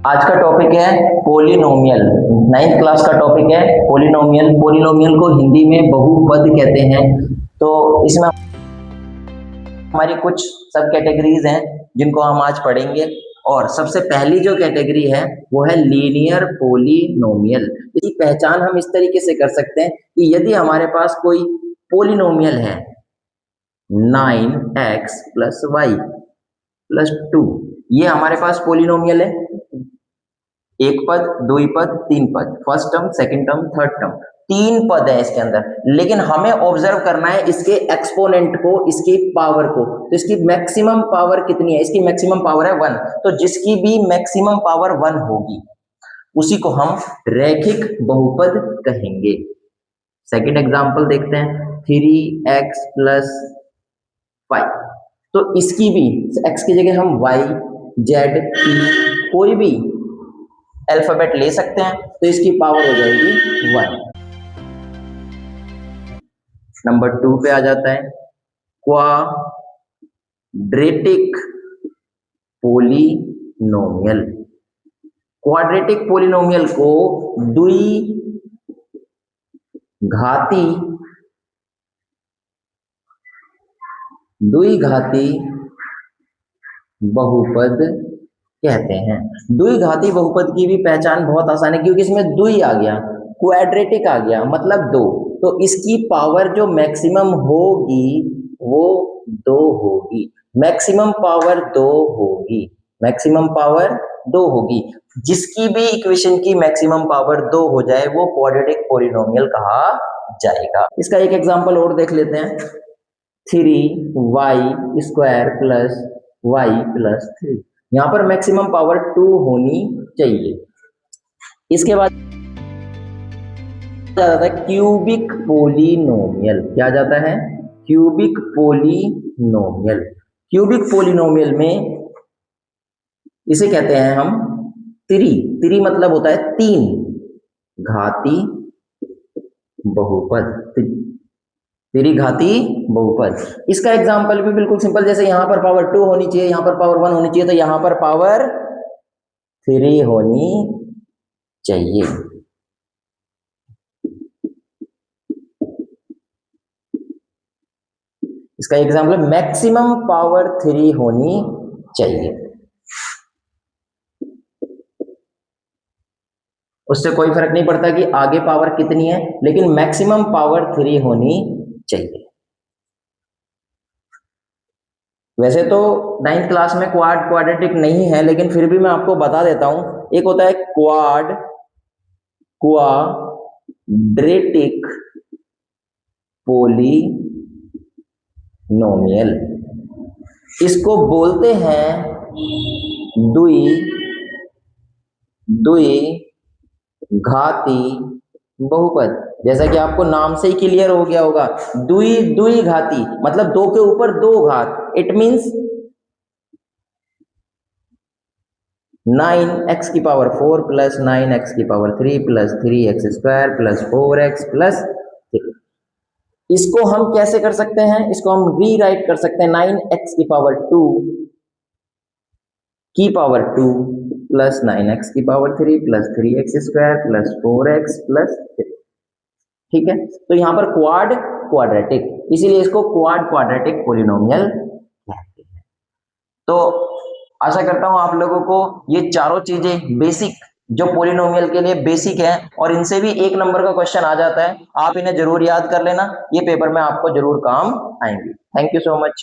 आज का टॉपिक है पोलिनोमियल। 9th क्लास का टॉपिक है पोलिनोमियल। पोलिनोमियल को हिंदी में बहुपद कहते हैं। तो इसमें हमारी कुछ सब कैटेगरीज हैं जिनको हम आज पढ़ेंगे। और सबसे पहली जो कैटेगरी है वो है लीनियर पोलिनोमियल। इसकी पहचान हम इस तरीके से कर सकते हैं कि यदि हमारे पास कोई पोलिनोमियल है 9x + y + 2, ये हमारे पास पोलिनोमियल है। एक पद, दुई पद, तीन पद, first term, second term, third term, तीन पद है इसके अंदर। लेकिन हमें ऑब्जर्व करना है इसके एक्सपोनेंट को, इसकी पावर को। तो इसकी मैक्सिमम पावर कितनी है? इसकी मैक्सिमम पावर है 1। तो जिसकी भी मैक्सिमम पावर 1 होगी उसी को हम रैखिक बहुपद कहेंगे। सेकंड एग्जांपल देखते हैं, 3x + 5। तो इसकी भी x की जगह हम y, z, t कोई भी अल्फाबेट ले सकते हैं, तो इसकी पावर हो जाएगी 1। नंबर 2 पे आ जाता है क्वाड्रेटिक पोलिनोमियल। क्वाड्रेटिक पोलिनोमियल को द्विघाती बहुपद कहते हैं। द्विघाती बहुपद की भी पहचान बहुत आसान है, क्योंकि इसमें द्वि आ गया, क्वाड्रेटिक आ गया, मतलब 2। तो इसकी पावर जो मैक्सिमम होगी वो 2 होगी। मैक्सिमम पावर 2 होगी। मैक्सिमम पावर 2 होगी। जिसकी भी इक्वेशन की मैक्सिमम पावर 2 हो जाए वो क्वाड्रेटिक पोलिनोमियल कहा जाएगा। इसका एक एग्जांपल और देख लेते हैं, 3y² + y + 3। यहां पर मैक्सिमम पावर 2 होनी चाहिए। इसके बाद जाता है क्यूबिक पोलिनोमियल। क्या जाता है? Cubic polynomial. क्यूबिक पोलिनोमियल में इसे कहते हैं हम त्रि मतलब होता है 3 घाती बहुपद। त्रिघाती बहुपद। इसका एग्जांपल भी बिल्कुल सिंपल, जैसे यहां पर पावर 2 होनी चाहिए, यहां पर पावर 1 होनी चाहिए, तो यहां पर पावर 3 होनी चाहिए। इसका एग्जांपल मैक्सिमम पावर 3 होनी चाहिए। उससे कोई फर्क नहीं पड़ता कि आगे पावर कितनी है, लेकिन मैक्सिमम पावर 3 होनी चाहिए। वैसे तो 9th क्लास में क्वाड्रेटिक नहीं है, लेकिन फिर भी मैं आपको बता देता हूं। एक होता है क्वाड्रेटिक पोलिनोमियल। इसको बोलते हैं द्विघाती बहुपद। जैसा कि आपको नाम से ही क्लियर हो गया होगा, द्विघाती मतलब 2 के ऊपर 2 घात। It means 9x⁴ + 9x⁴ + 3x² + 4x + 3। इसको हम कैसे कर सकते हैं? इसको हम रीराइट कर सकते हैं 9x⁴ + 9x⁴ + 3x² + 4x + 3। ठीक है, तो यहां पर क्वाड्रेटिक, इसीलिए इसको क्वाड्रेटिक पोलिनोमियल कहते हैं। तो आशा करता हूं आप लोगों को ये चारों चीजें बेसिक, जो पोलिनोमियल के लिए बेसिक है, और इनसे भी 1 नंबर का क्वेश्चन आ जाता है। आप इन्हें जरूर याद कर लेना, ये पेपर में आपको जरूर काम आएंगे। Thank you so much.